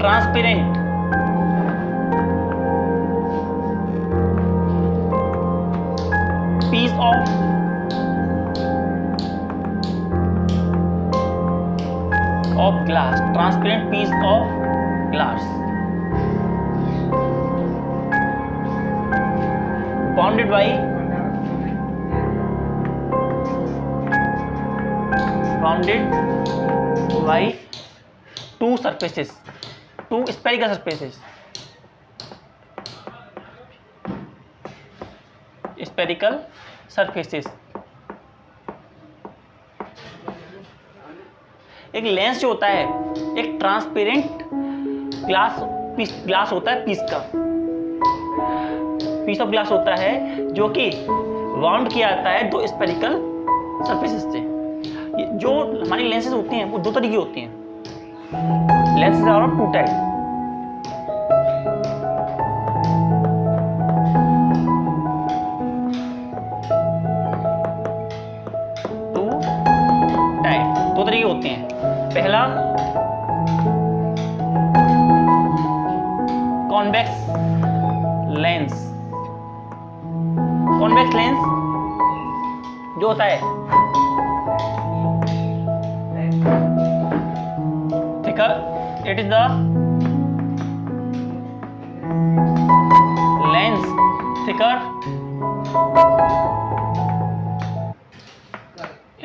Transparent piece of glass, transparent piece of glass bounded by two surfaces, two spherical surfaces, एक lens जो होता है एक transparent glass होता है, पीस ऑफ ग्लास होता है जो कि बाउंड किया जाता है दो स्फेरिकल सरफेसेस से। जो हमारी लेंसेज होती हैं वो दो तरह की होती हैं, lenses are of two type. दो तरह की होती हैं। पहला कॉन्वेक्स लेंस। कॉन्वेक्स लेंस जो होता है thicker, it is the lens thicker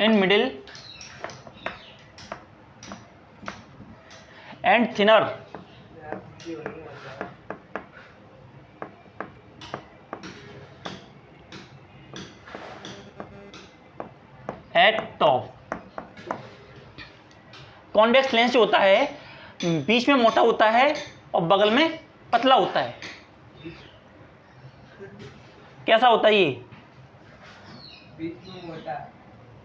in middle and thinner at top। Convex lens जो होता है बीच में मोटा होता है और बगल में पतला होता है। कैसा होता है ये? बीच में मोटा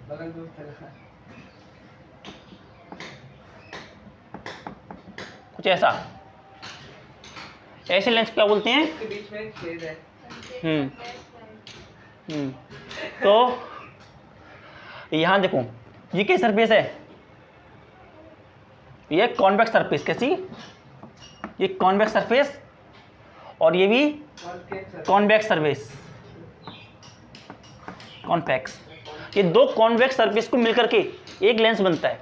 बगल में पतला, कुछ ऐसा। ऐसे लेंस क्या बोलते हैं? इसके बीच में एक छेद है। तो यहां देखो ये क्या सरफेस है? ये कॉन्वेक्स सरफेस। कैसी? ये कॉन्वेक्स सरफेस और ये भी कॉन्वेक्स सरफेस, कॉन्वेक्स। ये दो कॉन्वेक्स सरफेस को मिलकर के एक लेंस बनता है।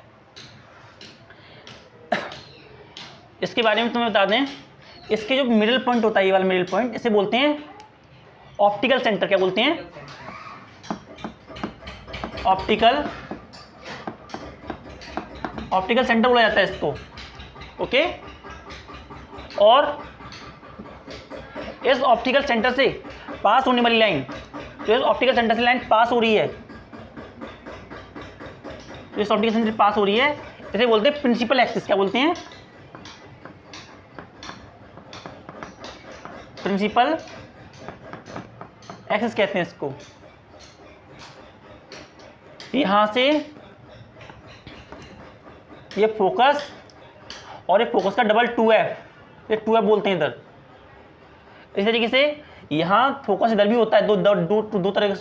इसके बारे में तुम्हें बता दें, इसके जो मिडिल पॉइंट होता है, ये वाला मिडिल पॉइंट, इसे बोलते हैं ऑप्टिकल सेंटर। क्या बोलते हैं? ऑप्टिकल सेंटर बोला जाता है इसको। ओके। और इस ऑप्टिकल सेंटर से पास होने वाली लाइन, जो इस ऑप्टिकल सेंटर से लाइन पास हो रही है, जो इस ऑप्टिकल सेंटर पास हो रही है, इसे बोलते हैं प्रिंसिपल एक्सिस। क्या बोलते हैं? प्रिंसिपल एक्सिस कहते हैं इसको। यहां से ये फोकस और ये फोकस का डबल 2f, ये 2f बोलते हैं इधर। इस तरीके से यहां फोकस इधर भी होता है, दो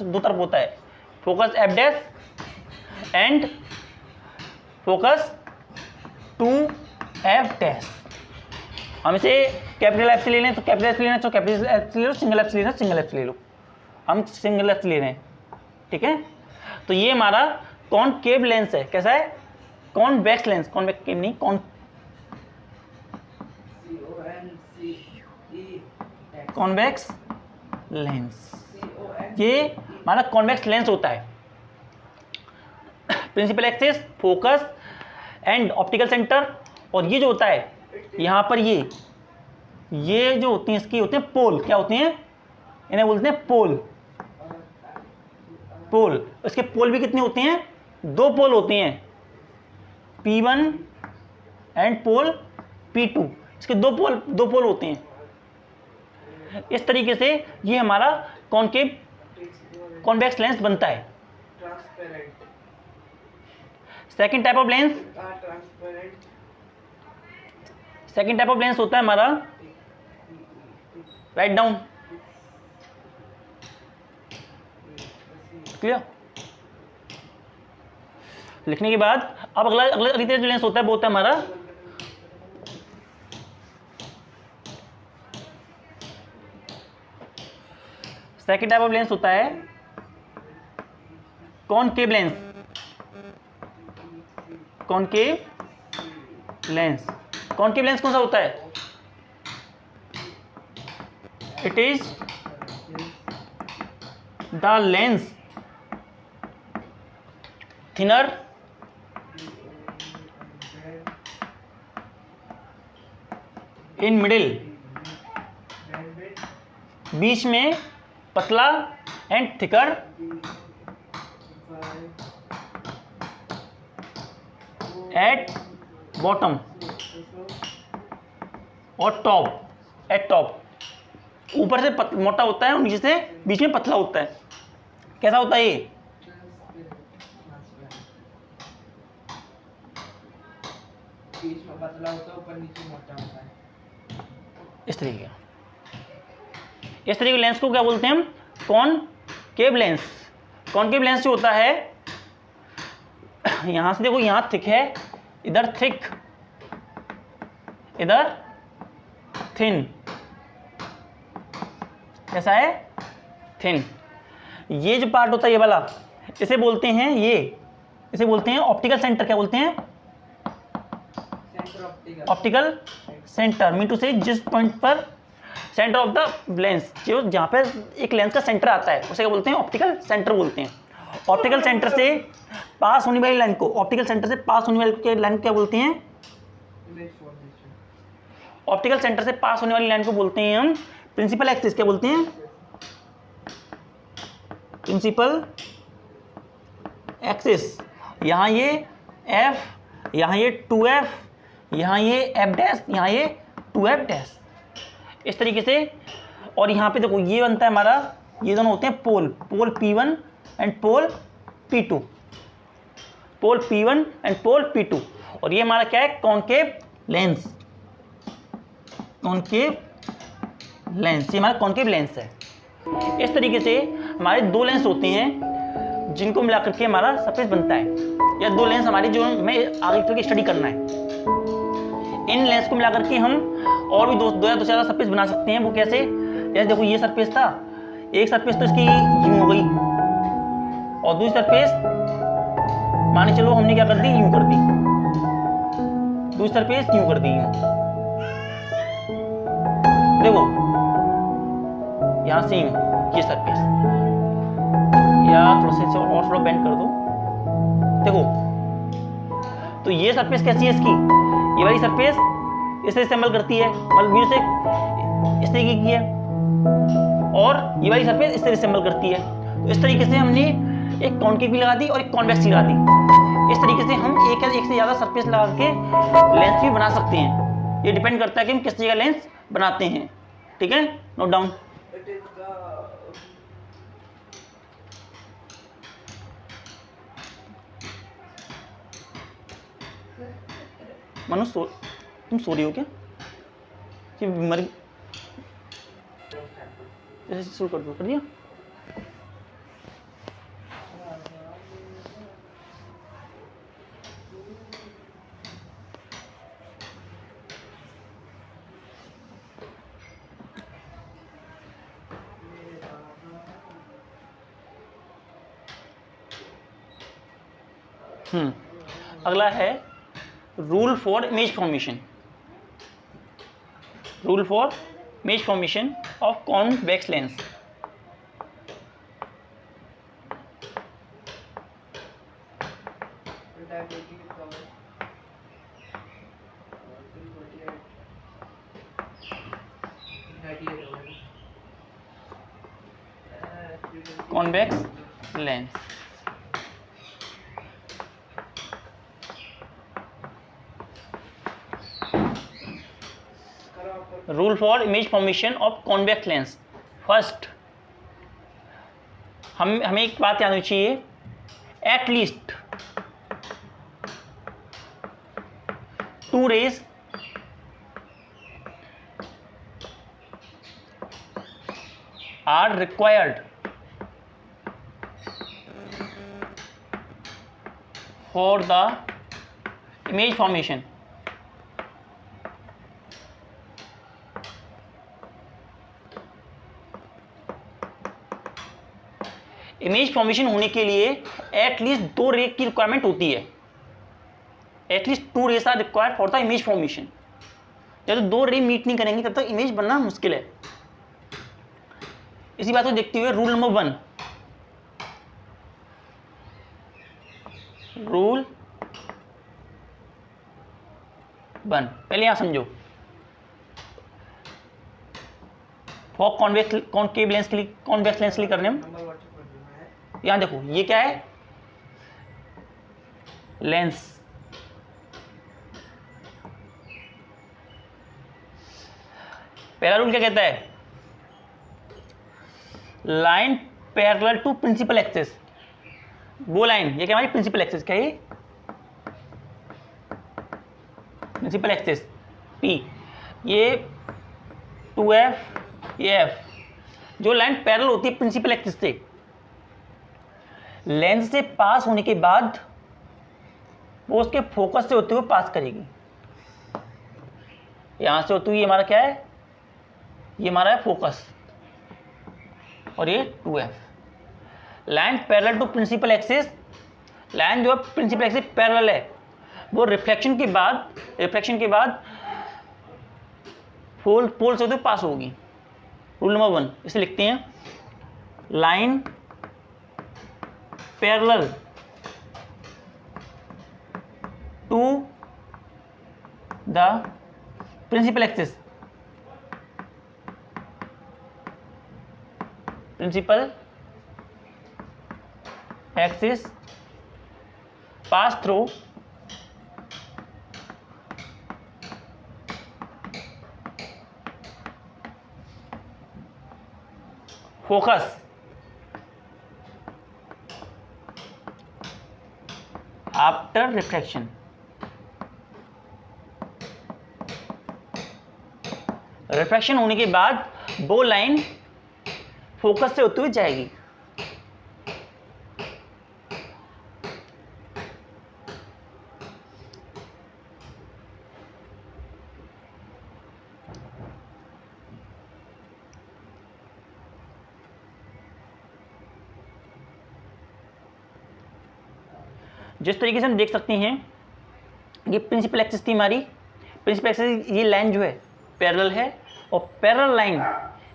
तरफ होता है। Focus f dash and focus 2f dash. हम इसे कैपिटल एफ से ले लें तो कैपिटल एफ से लेना, तो कैपिटल एफ से ले लो, सिंगल एफ से लेना, सिंगल एफ से ले लो। हम सिंगल एफ से ले रहे हैं, ठीक है। तो ये हमारा कॉनकेव लेंस है। कैसा है? कॉन्वेक्स लेंस, कॉन्वेक्टिव नहीं, कॉन्वेक्स लेंस। ये हमारा कॉन्वेक्स लेंस होता है। Principal axis, focus and optical centre. और ये जो होता है यहाँ पर ये जो होती हैं इसकी होते हैं पोल। क्या होते हैं? इन्हें बोलते हैं पोल। इसके पोल भी कितने होते हैं? दो पोल होते हैं, P1 एंड पोल P2। इसके दो पोल होते हैं। इस तरीके से ये हमारा कॉन्वेक्स लेंस बनता है। सेकंड टाइप ऑफ लेंस होता है हमारा, राइट डाउन, क्लियर। लिखने के बाद अब अगला जो लेंस होता है वो होता है हमारा सेकेंड टाइप ऑफ लेंस होता है concave lens. Concave lens, concave lens कौन सा होता है? It is the lens thinner in middle, बीच में पतला, एंड थिकर एट बॉटम और टॉप। एट टॉप, ऊपर से मोटा होता है और नीचे से बीच में पतला होता है। कैसा होता है ये? बीच में पतला होता है, ऊपर नीचे मोटा होता है। इस तरीके का, इस तरीके के लेंस को क्या बोलते हैं हम? Concave lens. कॉनकेव लेंस जो होता है, यहां से देखो, यहां थिक है, इधर थिक, इधर थिन। कैसा है? थिन। ये जो पार्ट होता है, ये वाला, इसे बोलते हैं, इसे बोलते हैं ऑप्टिकल सेंटर। क्या बोलते हैं? Centre optical. Optical centre mean to say जिस पॉइंट पर सेंटर ऑफ द लेंस, जो जहाँ पे एक लेंस का सेंटर आता है, उसे क्या बोलते हैं? ऑप्टिकल सेंटर बोलते हैं। ऑप्टिकल सेंटर से पास होने वाली लाइन को, ऑप्टिकल सेंटर से पास होने वाली लाइन क्या बोलते हैं? ऑप्टिकल सेंटर से पास होने वाली लाइन को बोलते हैं हम प्रिंसिपल एक्सिस। क्या बोलते हैं? Principal axis. यहाँ ये F, यहाँ ये 2F, यहाँ ये F डैश, यहाँ ये 2F डैश, इस तरीके से। और यहाँ पे देखो, ये बनता है हमारा, ये दोनों होते हैं पोल, पोल P1 and pole P2, pole P1 and pole P2। और ये हमारा क्या है? Concave lens. कॉनकेव लेंस, ये हमारा कॉनकेव लेंस है। इस तरीके से हमारे दो लेंस होते हैं जिनको मिलाकर के हमारा सरफेस बनता है, या दो लेंस हमारी जो हमें आगे चल के स्टडी करना है। इन लेंस को मिलाकर के हम और भी दो या दो से ज़्यादा सरफेस बना सकते हैं। वो कैसे? जैसे देखो, ये सरफेस था, एक सरफेस तो इसकी यूं हो गई, और दूसरी सरफेस माने चलो हमने क्या कर दी? यूं कर दी। दूसरी सरफेस यूं कर दी, यूं। देखो, यहां से यूं, ये सरफेस, या थोड़ा सा और थोड़ा बेंड कर दो। देखो, तो ये सरफेस कैसी है इसकी? ये वाली सरफेस इससे रिसेंबल करती है, मतलब व्यू से इस तरीके की है, और ये वाली सरफेस इससे रिसेंबल करती है। तो इस तरीके से हमने एक कॉनकेव भी लगा दी और एक कॉन्वेक्स भी लगा दी। इस तरीके से हम एक से ज़्यादा सरफेस लगा के लेंस भी बना सकते हैं। ये डिपेंड करता है कि हम किस तरीके का लेंस बनाते हैं। ठीक है, नोट डाउन। मनु, तुम सो रही हो क्या? कि मर ऐसे शुरू कर दो, कर दिया? अगला है rule for image formation. Rule for image formation of convex lens. Convex lens, rule for image formation of convex lens. First, हमें एक बात याद होनी चाहिए, at least 2 rays are required for the image formation. Image formation होने के लिए at least 2 रे की रिक्वायरमेंट होती है, at least 2 rays are required for the image formation. जब तक 2 रे मीट नहीं करेंगे तब तक इमेज बनना मुश्किल है। इसी बात को देखते हुए रूल नंबर 1, रूल 1 पहले यहां समझो। फॉर कॉन्केव लेंस के लिए, कॉन्वेक्स लेंस के लिए करने हम नंबर व्हाट्सएप कर दूंगा है। यहां देखो ये क्या है, लेंस। पहला रूल क्या कहता है, line parallel to principal axis. वो लाइन ये क्या, हमारी प्रिंसिपल एक्सिस क्या है, प्रिंसिपल एक्सिस P, ये 2F ये F, जो लाइन पैरेलल होती है प्रिंसिपल एक्सिस से, लेंस से पास होने के बाद वो उसके फोकस से होते हुए पास करेगी। यहां से होते हुए ये हमारा क्या है, ये हमारा है फोकस, और ये 2F। Line parallel to principal axis, line जो है प्रिंसिपल एक्सिस पैरेलल है, वो रिफ्लेक्शन के बाद पोल से होते पास होगी। रूल नंबर 1 इसे लिखते हैं, line parallel to the principal axis, pass through focus after refraction। Refraction होने के बाद वो लाइन फोकस से होती हुई जाएगी। जिस तरीके से हम देख सकते हैं, ये प्रिंसिपल एक्सिस थी हमारी, प्रिंसिपल एक्सिस, ये लाइन जो है पैरेलल है, और पैरेलल लाइन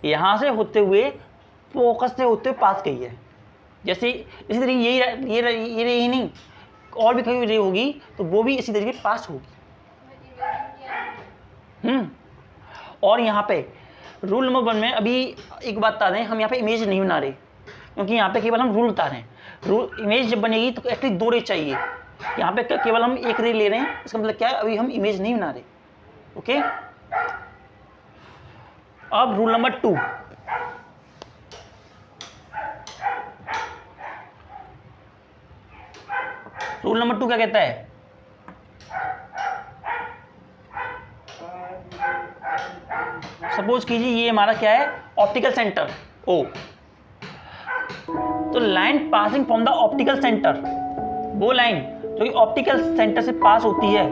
यहाँ से होते हुए फोकस से होते हुए पास गई है। जैसे इसी तरीके ये रे ही नहीं, और भी कहीं रे होगी तो वो भी इसी तरीके पास होगी। और यहाँ पे रूल नंबर 1 में अभी एक बात बता दें, हम यहाँ पे इमेज नहीं बना रहे, क्योंकि यहाँ पे केवल हम रूल बता रहे हैं। रूल इमेज जब बनेगी तो एटलीस्ट 2 रे चाहिए, यहाँ पे केवल हम 1 रे ले रहे हैं। इसका मतलब क्या है, अभी हम इमेज नहीं बना रहे। ओके, अब रूल नंबर 2, रूल नंबर 2 क्या कहता है, सपोज कीजिए ये हमारा क्या है, ऑप्टिकल सेंटर O, तो line passing from the optical centre, वो लाइन जो कि ऑप्टिकल सेंटर से पास होती है,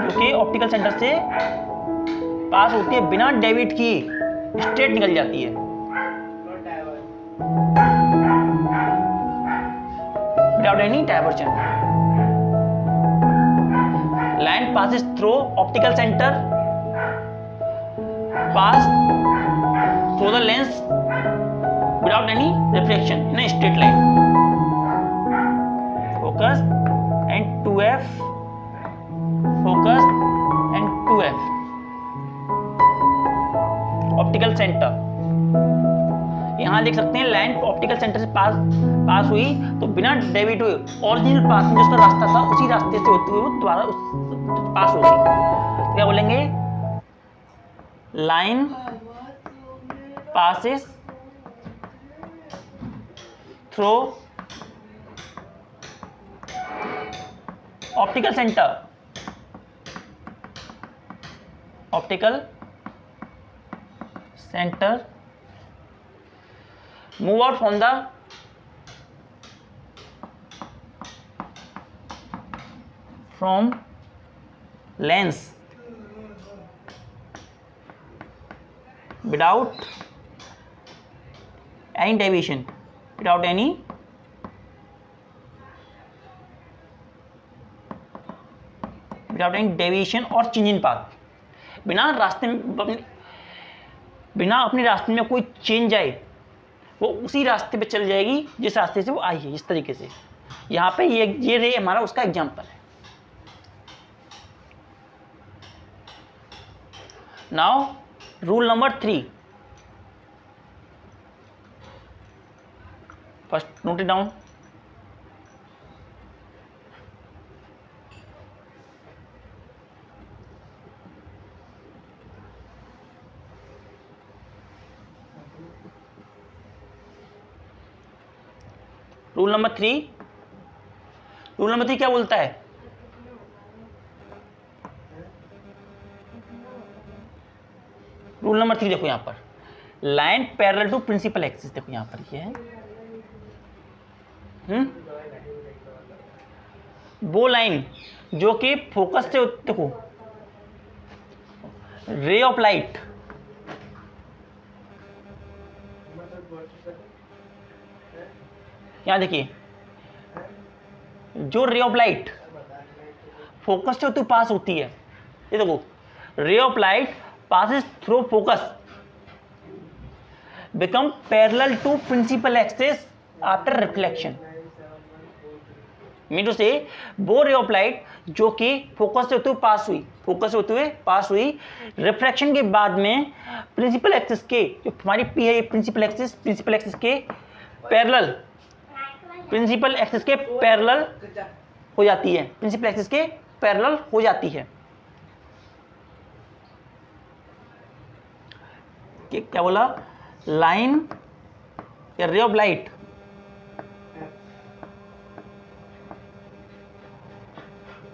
जो कि ऑप्टिकल सेंटर से पास होती है, बिना डेविएट की स्ट्रेट निकल जाती है, without any diversion. Line passes through optical center, pass through the lens without any reflection in a straight line. Focus and 2F, focus and 2F, optical centre. यहाँ देख सकते हैं लाइन ऑप्टिकल सेंटर से पास हुई तो बिना डेविएट हुए original पास में जो उसका रास्ता था उसी रास्ते से होते हुए वो दोबारा पास हो गई। क्या बोलेंगे, line passes through optical center, move out from the lens without any deviation, without any deviation और चेंज इन पाथ, बिना अपने रास्ते में कोई चेंज आए, वो उसी रास्ते पे चल जाएगी जिस रास्ते से वो आई है। इस तरीके से यहाँ पे ये रे हमारा उसका एग्जाम्पल है। Now rule number 3, first note it down. Rule number 3 क्या बोलता है? रूल नंबर 3 देखो यहां पर, line parallel to principal axis, देखो यहां पर ये है, वो लाइन जो कि फोकस से, देखो रे ऑफ लाइट, यहां देखिए जो रे ऑफ लाइट फोकस से होती पास होती है, ये देखो रे of light passes through focus become parallel to principal axis after reflection, mean to say वो रे ऑफ लाइट जो कि फोकस से होते हुए पास हुई, रिफ्रैक्शन के बाद में प्रिंसिपल एक्सिस के, जो हमारी पी है ये प्रिंसिपल एक्सिस के पैरेलल, प्रिंसिपल एक्सिस के पैरेलल हो जाती है, प्रिंसिपल एक्सिस के पैरेलल हो जाती है। क्या बोला? लाइन या रे of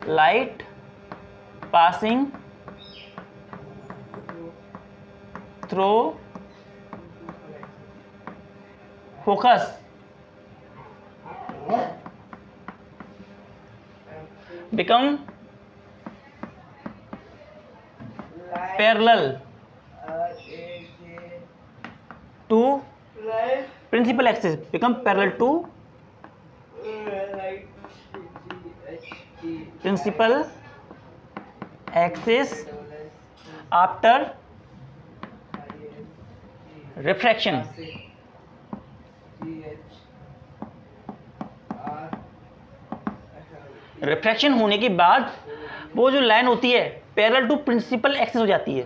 light passing through focus become parallel to principal axis, become parallel to principal axis after refraction। Refraction होने के बाद वो जो लाइन होती है पैरेलल टू प्रिंसिपल एक्सिस हो जाती है,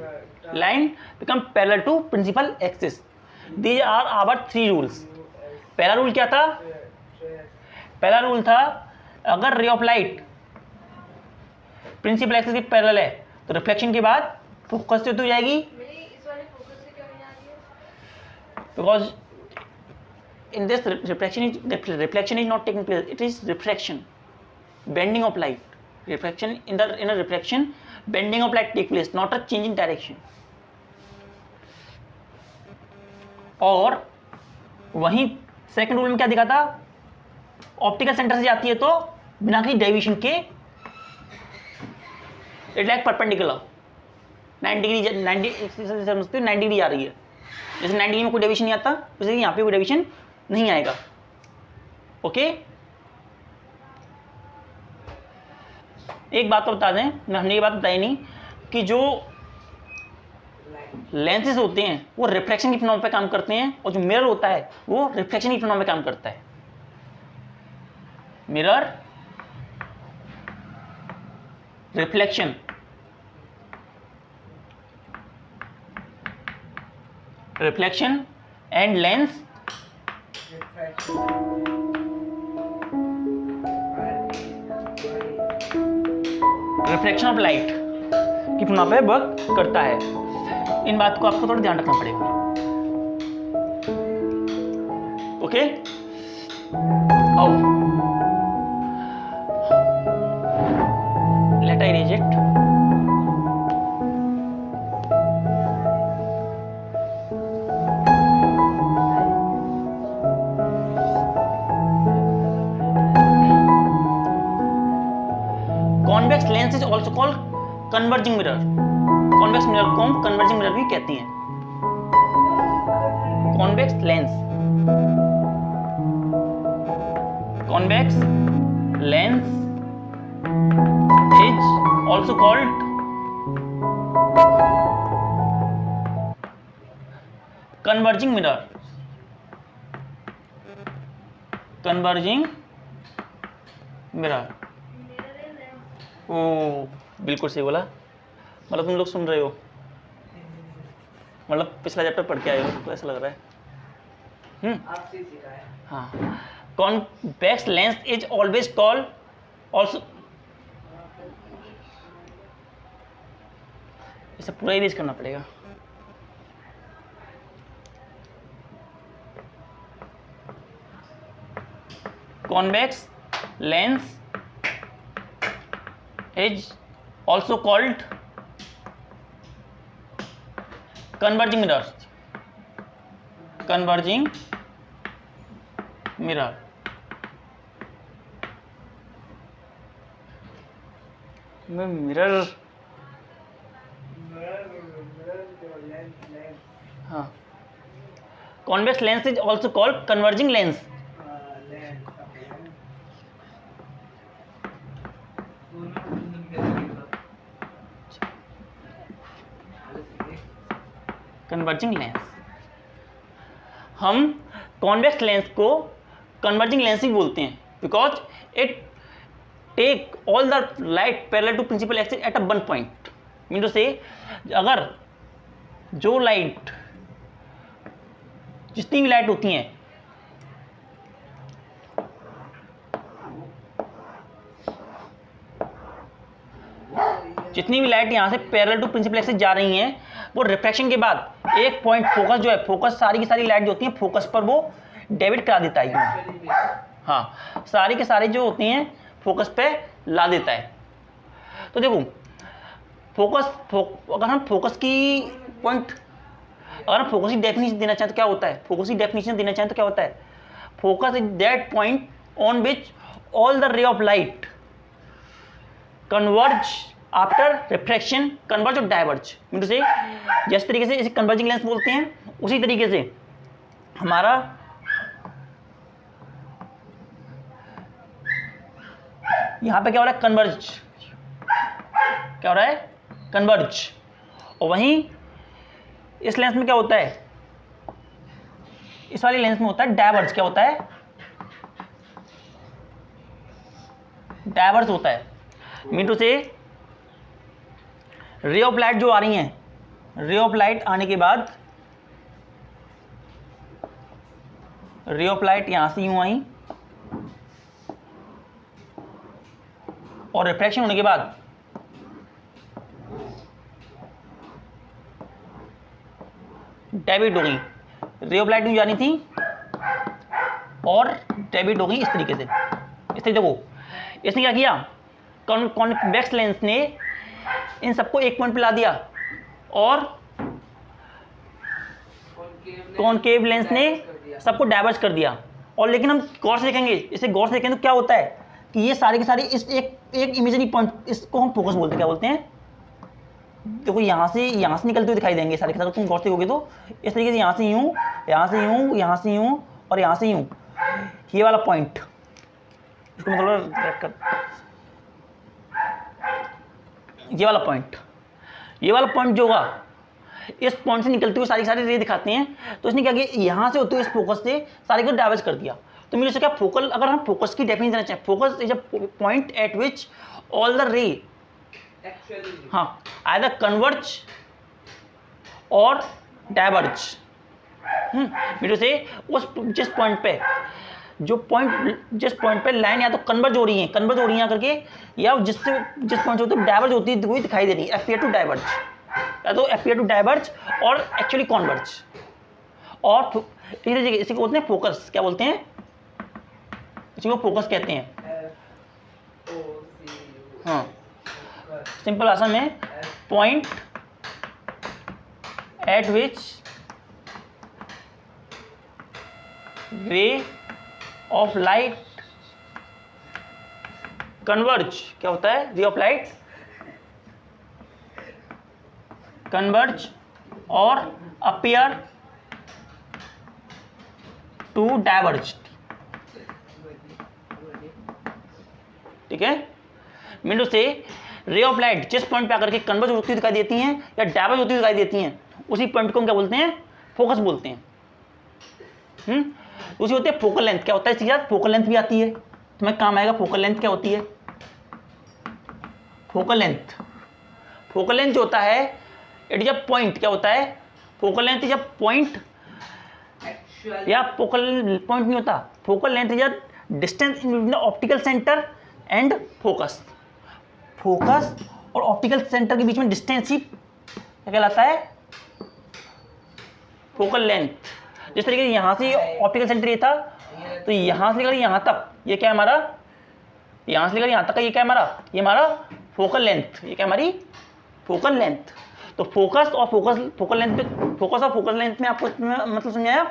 line become parallel to principal axis. These are our 3 rules। पहला रूल क्या था? पहला रूल था अगर ray of light principal axis के पैरेलल है तो रिफ्लेक्शन के बाद फोकस से तो जाएगी, because in this reflection is not taking place, it is refraction, bending of light, refraction in a refraction bending of light take place, not a change in direction. और वहीं second rule में क्या दिखा था? Optical centre से जाती है तो बिना किसी डेविएशन के इट लाइक परपेंडिकुलर 90 डिग्री आ रही है, जैसे 90 डिग्री में कोई डेविएशन नहीं आता वैसे यहाँ पे कोई डेविएशन नहीं आएगा। ओके, एक बात तो बता दें, हमने ये बात बताई नहीं कि जो लेंसेज होते हैं वो रिफ्लेक्शन की फिनोमेना पे काम करते हैं और जो मिरर होता है वो रिफ्लेक्शन की फिनोमेना पे काम करता है। Mirror reflection, and lens reflection of light की फिनोमेना पे वर्क करता है। इन बात को आपको थोड़ा ध्यान रखना पड़ेगा। ओके, आओ let I erase it. Convex lens is also called converging mirror. Convex mirror को हम कन्वर्जिंग मिरर भी कहती हैं। Convex lens convex lens is also called converging mirror. converging mirror. ओ बिल्कुल सही बोला, मतलब तुम लोग सुन रहे हो, मतलब पिछला चैप्टर पढ़ के आए हो तो ऐसा लग रहा है। आपसे सीखा है। हाँ, convex lens is always called also, इसे पूरा इरेज करना पड़ेगा। Convex lens is also called converging mirror. converging mirror. मैं मिरर, हाँ, convex lens is also called converging lens. Converging lens, हम कॉन्वेक्स लेंस को कन्वर्जिंग लेंस ही बोलते हैं because it take all the light parallel to principal axis at a one point. Mean to say, अगर जो light, जितनी भी light होती हैं, जितनी भी लाइट यहाँ से पैरेलल टू प्रिंसिपल एक्सिस जा रही हैं, वो रिफ्रैक्शन के बाद एक पॉइंट फोकस जो है, फोकस सारी की सारी लाइट जो होती हैं फोकस पर वो डेबिट करा देता है। हाँ, सारी के सारे जो होती हैं फोकस पे ला देता है। तो देखो अगर हम फोकस की पॉइंट, अगर हम फोकस की डेफिनेशन देना चाहें तो क्या होता है, फोकस की डेफिनेशन देना चाहें तो क्या होता है, focus is that point on which all the रे of light converge after refraction, converge और डाइवर्ज। मीन टू से, जिस तरीके से इसे कन्वर्जिंग लेंस बोलते हैं, उसी तरीके से हमारा यहां पे क्या हो रहा है, कन्वर्ज, क्या हो रहा है, कन्वर्ज। और वहीं इस लेंस में क्या होता है, इस वाली लेंस में होता है डाइवर्ज। क्या होता है, डाइवर्ज होता है। मीन टू से, रे ऑफ लाइट जो आ रही हैं, रे ऑफ लाइट आने के बाद, रे ऑफ लाइट यहां से यूं आई और रिफ्रैक्शन होने के बाद डेबिट हो गई, रे ऑफ लाइट यूं जानी थी और डेबिट हो गई इस तरीके से। इस तरीके देखो, इसने क्या किया, कॉन्वेक्स लेंस ने इन सबको एक पॉइंट पे ला दिया और कॉनकेव लेंस ने सबको डाइवर्ज कर दिया। और लेकिन हम गौर से देखेंगे, इसे गौर से देखेंगे तो क्या होता है कि ये सारे के सारे इस एक इमेजरी पॉइंट, इसको हम फोकस बोलते हैं। क्या बोलते हैं, देखो यहाँ से निकलते हुए दिखाई देंगे सारे के सारे, तुम गौर से देखोगे तो इस तरीके से यहाँ से यूं, यहाँ से यूं, यहाँ से यूं और यहाँ से यूं, ये वाला पॉइंट, इसको मतलब ये वाला पॉइंट जो होगा, इस पॉइंट से निकलते हुए सारी रे दिखाते हैं। तो इसने क्या किया, यहाँ से होते हुए इस फोकस से सारे को डाइवर्ज कर दिया। तो मेरे से क्या, फोकल, अगर हम फोकस की डेफिनेशन देना चाहें, focus is a point eight which all the रे, हाँ, आइदर कन्वर्ज और डाइवर्ज। मेरे से जिस पॉइंट पे लाइन या तो कन्वर्ज हो रही है करके, या जिस पॉइंट से होती है डाइवर्ज होती है, वही दिखाई दे रही है, अपीयर टू डाइवर्ज, या तो अपीयर टू डाइवर्ज और एक्चुअली कॉन्वर्ज। और इसी को बोलते हैं फोकस। क्या बोलते हैं, इसी को फोकस कहते हैं। हाँ, सिंपल भाषा में, पॉइंट एट विच रे ऑफ लाइट कन्वर्ज, क्या होता है, रे ऑफ लाइट कन्वर्ज और अपीयर टू टू डाइवर्ज, ठीक है। मीन से रे ऑफ लाइट जिस पॉइंट पे आकर के कन्वर्ज होती हुई दिखाई देती हैं या डाइवर्ज होती हुई दिखाई देती हैं, उसी पॉइंट को हम क्या बोलते हैं, फोकस बोलते हैं। उसी होती है फोकल लेंथ। क्या होता है इसके साथ फोकल लेंथ भी आती है, तुम्हें काम आएगा। फोकल लेंथ क्या होती है, फोकल लेंथ, फोकल लेंथ जो होता है इट इज अ पॉइंट, क्या होता है, focal length is a point, या फोकल पॉइंट नहीं होता, focal length is a distance in between optical centre and focus. Focus और ऑप्टिकल सेंटर के बीच में डिस्टेंस ही क्या कहलाता है, फोकल लेंथ। जिस तरीके से यहां से ऑप्टिकल सेंटर ये था, तो यहां से लेकर यहां तक ये क्या है हमारा, यहां से लेकर यहां तक का ये क्या है हमारा, ये हमारा फोकल लेंथ, ये क्या हमारी फोकल लेंथ। तो फोकस और फोकल लेंथ पे, फोकस और फोकल लेंथ में आपको मतलब समझाया।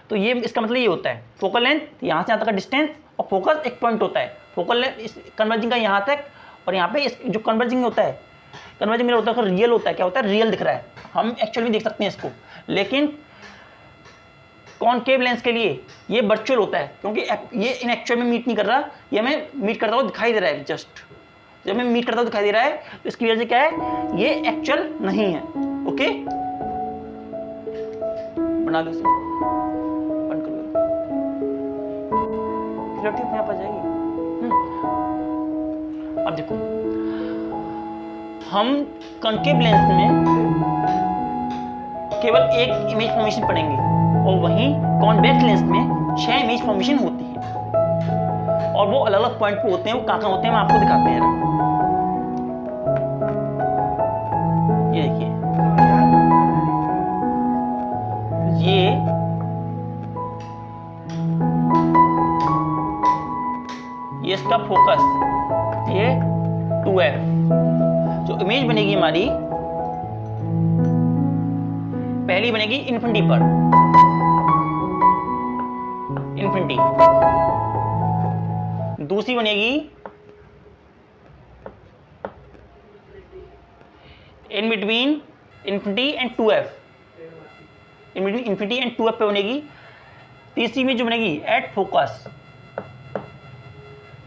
तो ये इसका मतलब ये होता है, फोकल लेंथ यहाँ से यहाँ तक का डिस्टेंस, और फोकस एक पॉइंट होता है। फोकल लेंथ इस कन्वर्जिंग का यहाँ तक, और यहाँ पे इस जो कन्वर्जिंग होता है, कन्वर्जिंग मेरा होता है रियल होता है, क्या होता है, रियल दिख रहा है, हम एक्चुअल में देख सकते हैं इसको। लेकिन कॉनकेव लेंस के लिए ये वर्चुअल होता है, क्योंकि ये इन एक्चुअल में मीट नहीं कर रहा, ये हमें मीट करता हुआ दिखाई दे रहा है। जस्ट जब हमें मीट करता हुआ दिखाई दे रहा है, तो इसकी वजह से क्या है, ये एक्चुअल नहीं है। ओके, बना लो इसे, बंद कर लो, क्लैरिटी अपने आप आ जाएगी। अब देखो, हम कॉनकेव लेंस में केवल एक इमेज फॉर्मेशन पढ़ेंगे, और वहीं कॉन्वेक्स लेंस में 6 इमेज फॉर्मेशन होती है, और वो अलग अलग पॉइंट पे होते हैं। वो कहाँ होते हैं हम आपको दिखाते हैं। ये देखिए, ये इसका फोकस, ये 2f। जो इमेज बनेगी हमारी, पहली बनेगी इन्फिनिटी पर, इन्फिनिटी। दूसरी बनेगी in between infinity and 2f, in between infinity and 2f पे बनेगी। तीसरी में जो बनेगी एट फोकस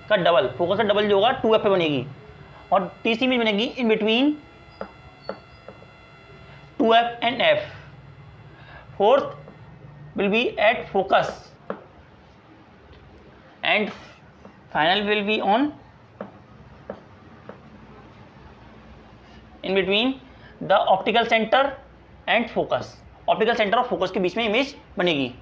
का डबल, फोकस का डबल जो होगा 2f पे बनेगी। और तीसरी में बनेगी in between 2f and f। Fourth will be at focus, and final will be on in between the optical centre and focus. Optical centre और फोकस के बीच में इमेज बनेगी।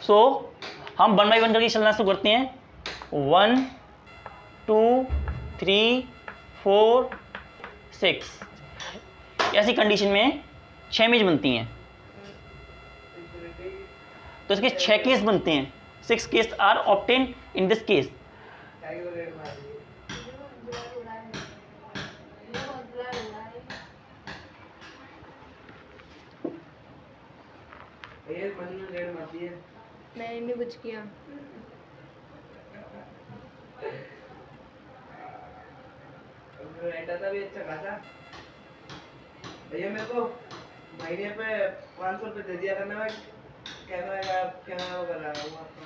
सो हम 1 बाई 1 करके चलना शुरू करते हैं। 1 2 3 4 6। ऐसी कंडीशन में 6 इमेज बनती हैं, तो इसके 6 केस बनते हैं। 6 case are obtain in this case. मैंने भी कुछ किया। था भी अच्छा खासा भैया, मेरे को महीने पे 500 रुपये दे दिया करना। मैं कैमरा वो कर रहा हूँ आपका।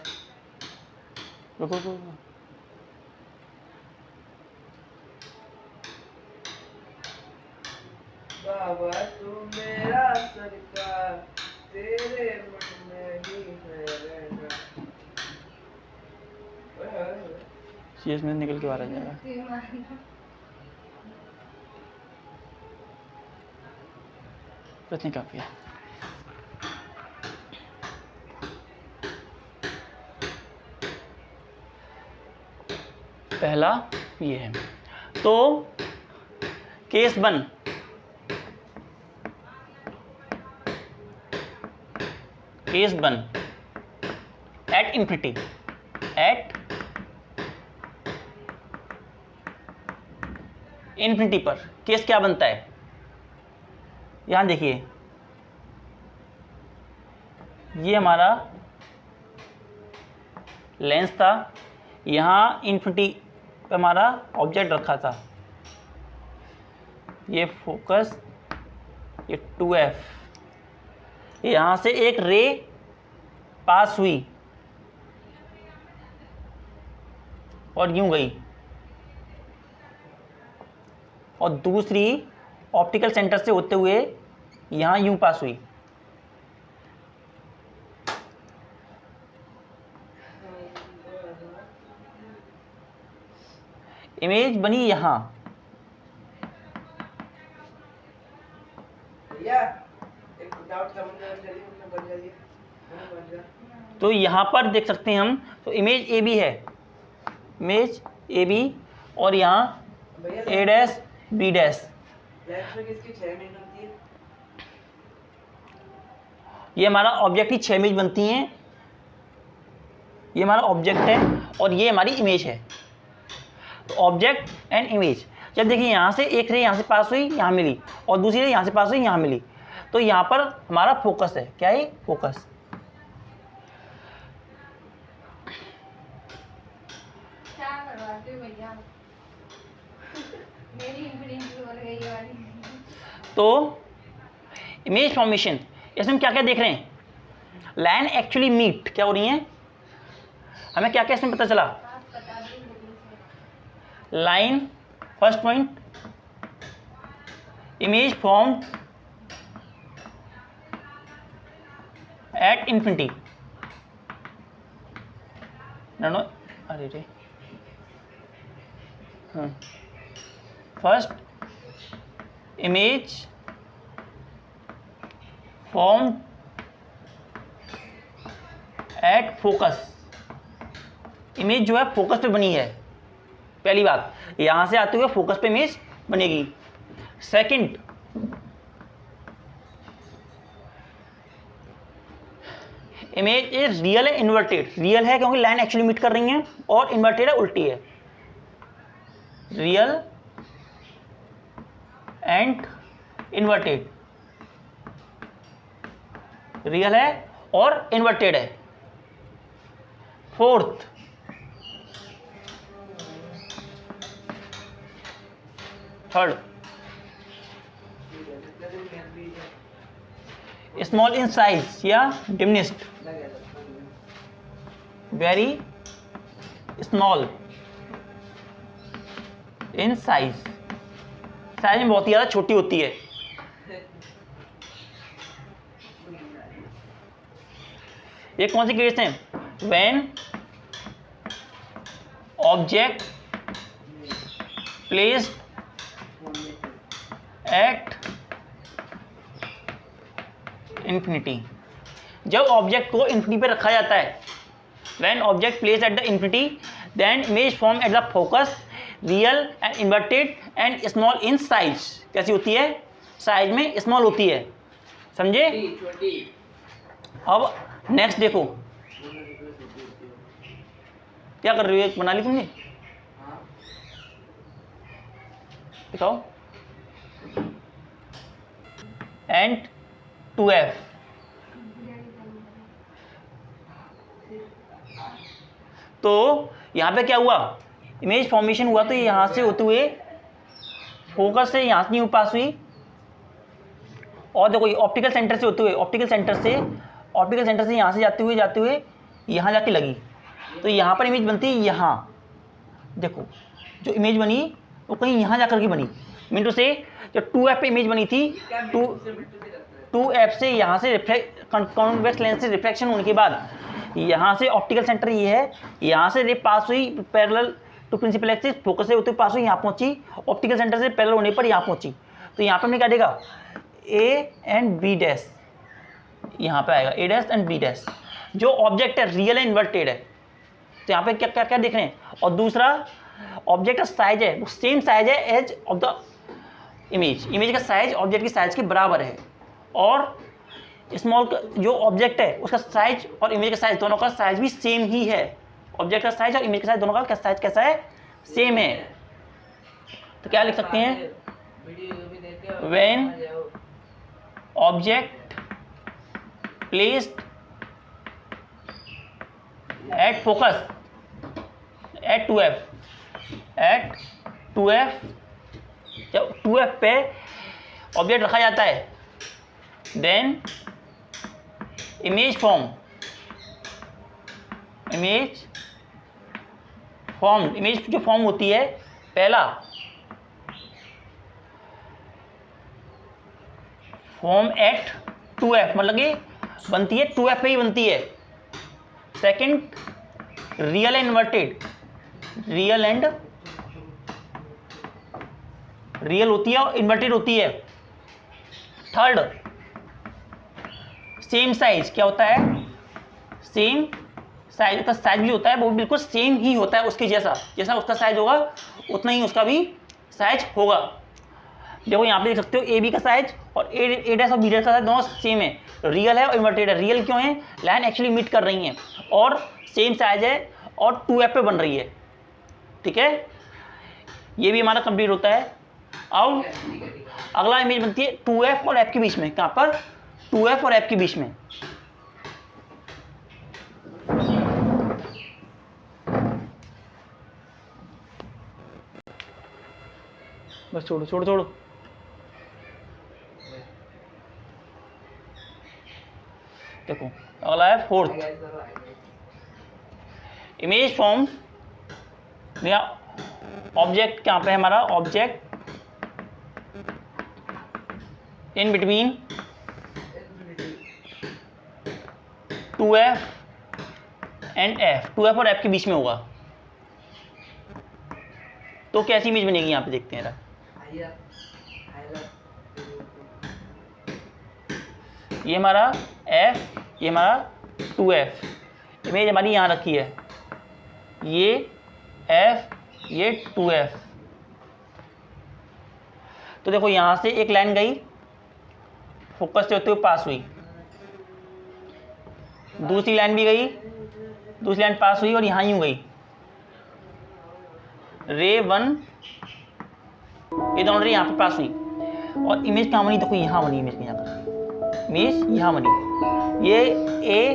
रुको, बाबा तू मेरा सरकार, तेरे मन में ही है रहना। सीएस में निकल के बाहर आ जाएगा। इतनी काफी है। पहला ये है, तो case 1, case 1 at infinity, at infinity पर केस क्या बनता है, यहां देखिए, ये हमारा लेंस था, यहां इन्फिनिटी पे हमारा ऑब्जेक्ट रखा था, ये फोकस ये 2f, यहाँ से एक रे पास हुई और यूं गई, और दूसरी ऑप्टिकल सेंटर से होते हुए यहाँ यूं पास हुई। इमेज बनी यहाँ, भैया एक डाउट था, मुझे बन जाइए। तो यहाँ पर देख सकते हैं हम, तो इमेज ए बी है, इमेज ए बी, और यहाँ ए डैश बी डैश। लेंस में किसकी 6 इमेज बनती है? ये हमारा ऑब्जेक्ट की 6 इमेज बनती हैं, ये हमारा ऑब्जेक्ट है और ये हमारी इमेज है। तो ऑब्जेक्ट एंड इमेज, जब देखिए यहाँ से एक रे यहाँ से पास हुई, यहाँ मिली, और दूसरी रे यहाँ से पास हुई, यहाँ मिली, तो यहाँ पर हमारा फोकस है। क्या है? फोकस। क्या करवाते हो भैया? मेरी इंप्रिंट हो गई वाली। तो इमेज फॉर्मेशन, इसमें हम क्या क्या देख रहे हैं? लाइन एक्चुअली मीट क्या हो रही है, हमें क्या क्या इसमें पता चला? आप बता दो जल्दी से। Line, first point, image form at infinity. No, अरे रे, first image form at focus. Image जो है फोकस पे बनी है, पहली बात, यहां से आते हुए फोकस पे इमेज बनेगी। सेकंड, इमेज इज रियल है इन्वर्टेड। रियल है क्योंकि लाइन एक्चुअली मीट कर रही है, और इन्वर्टेड है, उल्टी है। रियल एंड इन्वर्टेड, रियल है और इन्वर्टेड है। Fourth, third, small in size या diminished, very small in size, size में बहुत ही ज़्यादा छोटी होती है। ये कौन सी केस है? When object placed at infinity, जब ऑब्जेक्ट को इन्फिनिटी पे रखा जाता है। When object placed at the infinity, then image form at the focus real and inverted and small in size. कैसी होती है? साइज में स्मॉल होती है। समझे? अब नेक्स्ट देखो, क्या कर रही हो? बना ली तुमने? दिखाओ। एंड 2f, तो यहाँ पे क्या हुआ? इमेज फॉर्मेशन हुआ, तो यहाँ से होते हुए फोकस से यहाँ से पास हुई, और देखो ऑप्टिकल सेंटर से होते हुए, ऑप्टिकल सेंटर से यहाँ से जाते हुए यहाँ जाके लगी, तो यहाँ पर इमेज बनती है। यहाँ देखो जो इमेज बनी वो कहीं यहाँ जाकर के बनी। मीन टू से जो 2f पे इमेज बनी थी, 2f से यहाँ से कॉन्वेक्स लेंस से रिफ्लेक्शन होने के बाद यहाँ से ऑप्टिकल सेंटर ये है, यहाँ से रे पास हुई parallel to principal axis, focus से होते हुए पास हुई, यहाँ पहुँची, ऑप्टिकल सेंटर से पैरेलल होने पर यहाँ पहुँची। तो यहाँ पर हमने क्या देगा? ए एंड बी डैश, यहाँ पे आएगा ए डैश एंड बी डैश। जो ऑब्जेक्ट है रियल एंड इन्वर्टेड है, तो यहाँ पे क्या क्या क्या देख रहे हैं? और दूसरा ऑब्जेक्ट का साइज है वो सेम साइज है as of the image. Image का साइज ऑब्जेक्ट की साइज के बराबर है, और स्मॉल जो ऑब्जेक्ट है उसका साइज और इमेज का साइज दोनों का साइज भी सेम ही है। ऑब्जेक्ट का साइज और इमेज का साइज दोनों का साइज कैसा है? सेम है। तो क्या लिख सकते हैं? When object placed at focus at 2f, जब 2f पे ऑब्जेक्ट रखा जाता है देन इमेज फॉर्म, इमेज जो फॉर्म होती है, पहला फॉर्म एट 2f, मतलब कि बनती है 2f पे ही बनती है। Second real and inverted, real होती है और इन्वर्टेड होती है। थर्ड सेम साइज, क्या होता है, सेम साइज, उसका साइज भी होता है वो बिल्कुल सेम ही होता है उसके जैसा उसका साइज होगा उतना ही उसका भी साइज होगा। देखो यहाँ पे देख सकते हो ए बी का साइज और ए डैश और बी डैश का साइज दोनों सेम है, रियल है और इन्वर्टेड है। रियल क्यों है, लाइन एक्चुअली मीट कर रही हैं और सेम साइज है और 2f पे बन रही है। ठीक है, ये भी हमारा कंप्लीट होता है। अब अगला इमेज बनती है 2f और f के बीच में, कहाँ पर, 2f और f के बीच में। बस छोड़ो छोड़ो छोड़ो। देखो अगला है फोर्थ इमेज फॉर्म, या ऑब्जेक्ट कहाँ पे है हमारा, object in between 2f and f, 2f और f के बीच में होगा। तो कैसी इमेज बनेगी यहाँ पे देखते हैं। ये हमारा f, ये हमारा 2f, इमेज हमारी यहाँ रखी है, ये f, ये 2f। तो देखो यहाँ से एक लाइन गई, फोकस से होते हुए पास हुई, दूसरी लाइन भी गई, दूसरी लाइन पास हुई और यहाँ यूं गई, रे 1, ये दोनों रे यहाँ पे पास हुई और इमेज कहाँ बनी, देखो यहाँ बनी इमेज, यहाँ पर इमेज यहाँ बनी, ये ए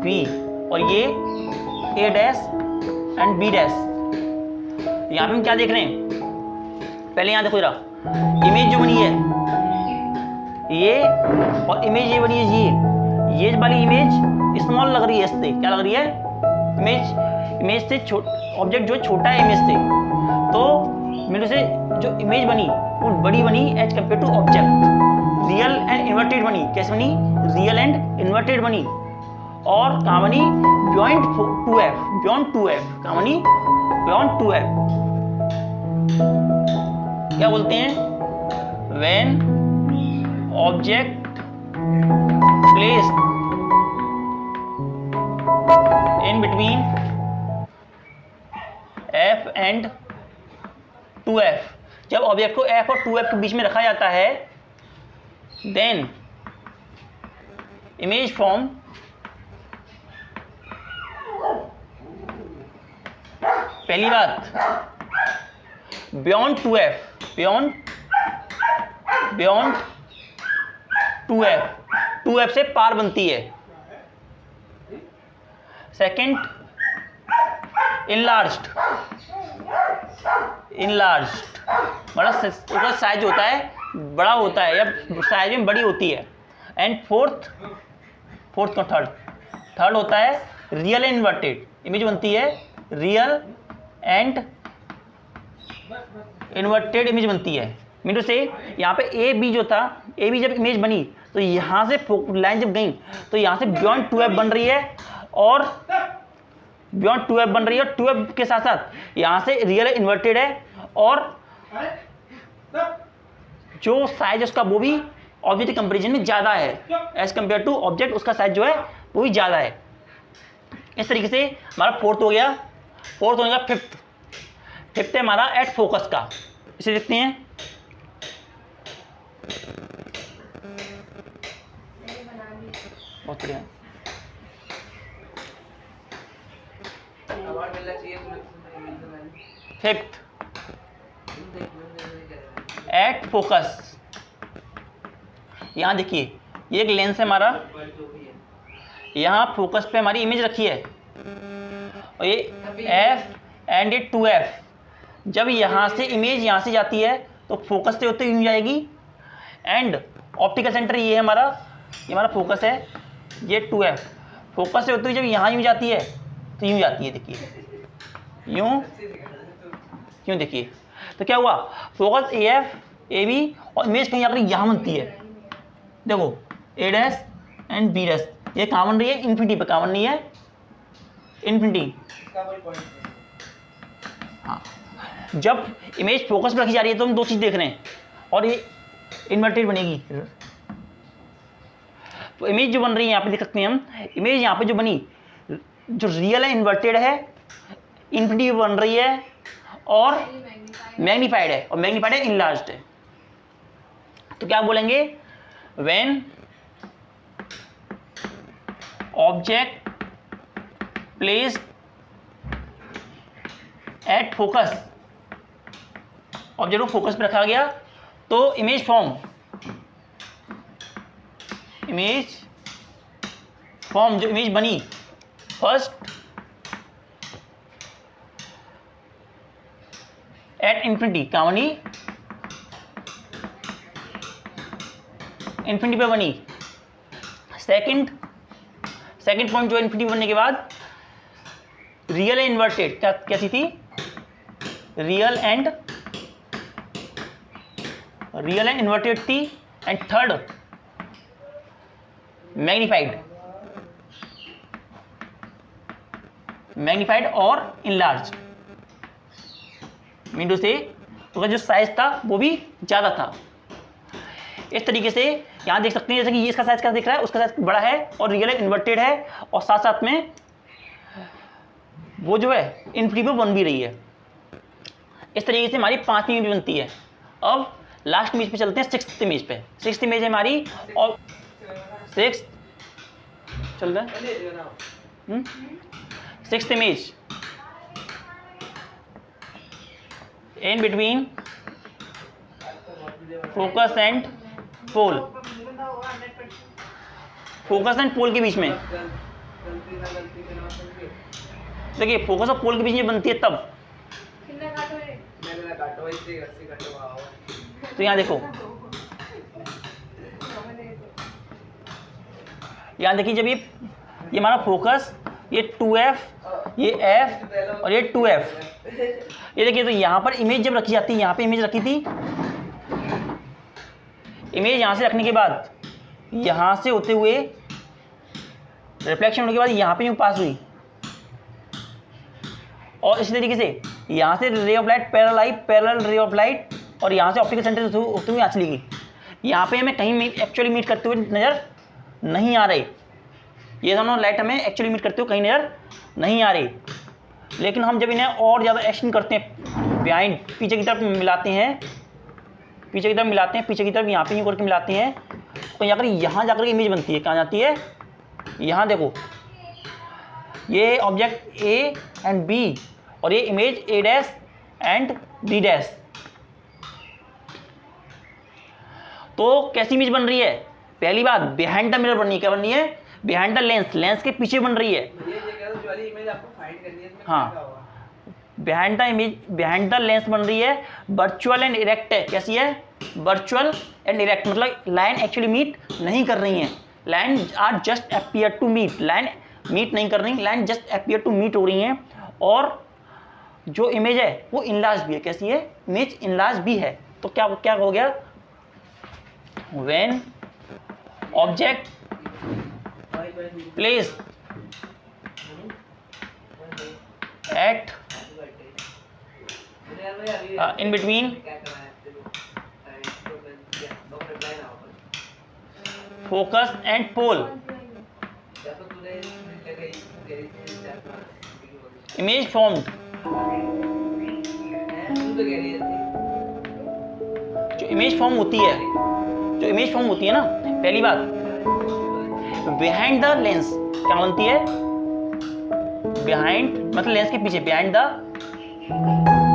बी और ये ए डैश एंड बी डैश। यहाँ पे हम क्या देख रहे हैं, पहले यहाँ देखो जरा, इमेज जो बनी है ये और इमेज ये बनी है, ये वाली इमेज स्मॉल लग रही है, इससे क्या लग रही है, इमेज से ऑब्जेक्ट जो छोटा है इमेज से, तो मेरे से जो इमेज बनी वो बड़ी बनी as compare to object. Real and inverted बनी, कैसे बनी, रियल एंड इन्वर्टेड बनी। और कहाँ बनी, बियॉन्ड 2f, बियॉन्ड 2f, कहाँ बनी, बियॉन्ड 2f। क्या बोलते हैं, when object placed in between f and 2f, जब ऑब्जेक्ट को f और 2f के बीच में रखा जाता है, देन इमेज फॉर्म पहली बात बियॉन्ड 2f, बियॉन्ड 2f से पार बनती है। सेकेंड इनलार्ज्ड, बड़ा उसका साइज होता है, बड़ा होता है या साइज में बड़ी होती है। एंड फोर्थ का थर्ड होता है रियल एंड इन्वर्टेड, इमेज बनती है रियल एंड इन्वर्टेड इमेज बनती है। मीनू से यहाँ पे ए बी जो था, ए बी जब इमेज बनी तो यहाँ से लाइन जब गई तो यहाँ से बियॉन्ड 2f बन रही है और बियॉन्ड 2f बन रही है, और 2f के साथ साथ यहाँ से रियल इन्वर्टेड है और जो साइज है उसका वो भी ऑब्जेक्ट कंपैरिजन में ज़्यादा है एज कंपेयर टू ऑब्जेक्ट, उसका साइज जो है वो भी ज़्यादा है। इस तरीके से हमारा फोर्थ हो गया। फोर्थ होने का फिफ्थ है हमारा एट फोकस का, इसे देखते हैं। बहुत बढ़िया, फिफ्थ एट फोकस। यहाँ देखिए ये एक लेंस है हमारा, यहाँ फोकस पे हमारी इमेज रखी है और ये एफ एंड ये 2f। जब यहाँ से इमेज यहाँ से जाती है तो फोकस से होते हुए जाएगी एंड ऑप्टिकल सेंटर ये है हमारा, ये हमारा फोकस है, ये 2F। फोकस से होती हुई जब यहाँ यूँ जाती है तो यूँ जाती है, देखिए यूँ, क्यों देखिए। तो क्या हुआ, फोकस AF AB और इमेज कहीं आकर यहाँ बनती है। देखो A dash and B dash, ये कहाँ बन रही है, इन्फिनिटी पे। कहाँ बन रही है, इन्फिनिटी। इसका कोई पॉइंट नहीं। हाँ, जब इमेज फोकस पर रखी जा रही है तो हम दो चीज़ देख रहे हैं, और ये इन्वर्टेड बनेगी। तो इमेज जो बन रही है यहाँ पे देख सकते हैं हम, इमेज यहाँ पे जो बनी, जो रियल है इन्वर्टेड है, इन्फिनिटी बन रही है, और मैग्नीफाइड है, और मैग्नीफाइड है इनलार्ज्ड है। तो क्या बोलेंगे, when object placed at focus, object को फोकस पे रखा गया तो इमेज फॉर्म जो इमेज बनी फर्स्ट एट इंफिनिटी, कहाँ बनी, इंफिनिटी पे बनी। सेकंड पॉइंट जो इंफिनिटी बनने के बाद रियल एंड इन्वर्टेड, कैसी थी, रियल एंड इन्वर्टेड थी। एंड थर्ड मैग्नीफाइड और इनलार्ज, मीन टू से उसका जो साइज था वो भी ज़्यादा था। इस तरीके से यहाँ देख सकते हैं, जैसे कि ये इसका साइज क्या दिख रहा है, उसका साइज बड़ा है और रियल इन्वर्टेड है, और साथ साथ में वो जो है इन्फिनिटी पे बन भी रही है। इस तरीके से हमारी 5वीं इमेज बनती है। अब लास्ट इमेज पे चलते हैं, 6th इमेज पे। 6th इमेज है हमारी, और 6th चल रहा है 6th image, in between focus and pole, focus and pole के बीच में। देखिए फोकस और पोल के बीच में बनती है तब। तो यहाँ देखो, यहाँ देखिए, जब ये हमारा फोकस, ये 2F, ये F और ये 2F, ये देखिए। तो यहाँ पर इमेज जब रखी जाती है, यहाँ पे इमेज रखी थी, इमेज यहाँ से रखने के बाद यहाँ से होते हुए रिफ्लेक्शन होने के बाद यहाँ पे यूँ पास हुई, और इसी तरीके से यहाँ से रे ऑफ लाइट पैरेलल रे ऑफ लाइट, और यहाँ से ऑप्टिकल सेंटर होते हुए यहाँ चली गई। यहाँ पे हमें कहीं एक्चुअली मीट करते हुए नज़र नहीं आ रही, ये दोनों लाइट हमें एक्चुअली मीट करते हुए कहीं नज़र नहीं आ रही। लेकिन हम जब इन्हें और ज़्यादा एक्सटेंड करते हैं, बिहाइंड पीछे की तरफ मिलाते हैं, पीछे की तरफ यहाँ पे यूँ करके मिलाते हैं, तो यहाँ जाकर इमेज बनती है। कहाँ जाती है, यहाँ देखो, ये ऑब्जेक्ट A एंड B, और ये image A dash and B dash. तो कैसी इमेज बन रही है, पहली बात बिहाइंड द मिरर बन रही है। क्या बन रही है, बिहाइंड द लेंस के पीछे बन रही है। जो वाली इमेज आपको फाइंड करनी है, हाँ, बिहाइंड द लेंस बन रही है, वर्चुअल एंड इरेक्ट है। कैसी है, वर्चुअल एंड इरेक्ट, मतलब लाइन एक्चुअली मीट नहीं कर रही है, line are just appear to meet, line meet नहीं कर रही, line just appear to meet हो रही हैं। और जो इमेज है वो इनलार्ज भी है। कैसी है, इमेज इनलार्ज भी है। तो क्या हो गया, when object placed eight in between focus and pole, image formed, जो इमेज फॉर्म होती है ना, पहली बात बिहाइंड द लेंस क्या बनती है, बिहाइंड मतलब लेंस के पीछे, behind the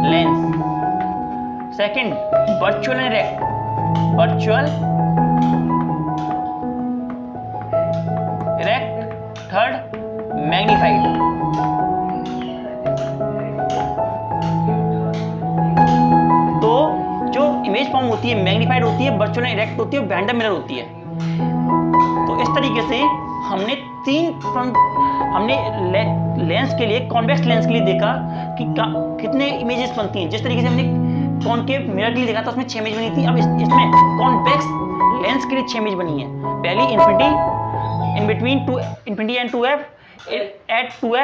lens. Second virtual and erect, virtual erect. Third magnified. तो जो इमेज फॉर्म होती है मैग्नीफाइड होती है, वर्चुअल एंड इरेक्ट होती है, बिहाइंड द मिरर होती है। तो इस तरीके से हमने हमने लेंस के लिए, कॉन्वेक्स लेंस के लिए देखा कि कितने इमेजेस बनती हैं। जिस तरीके से हमने कॉनकेव मिरर के लिए देखा था उसमें 6 इमेज बनी थी, अब इसमें कॉन्वेक्स लेंस के लिए 6 इमेज बनी है। पहली infinity in between 2 infinity and 2f at 2f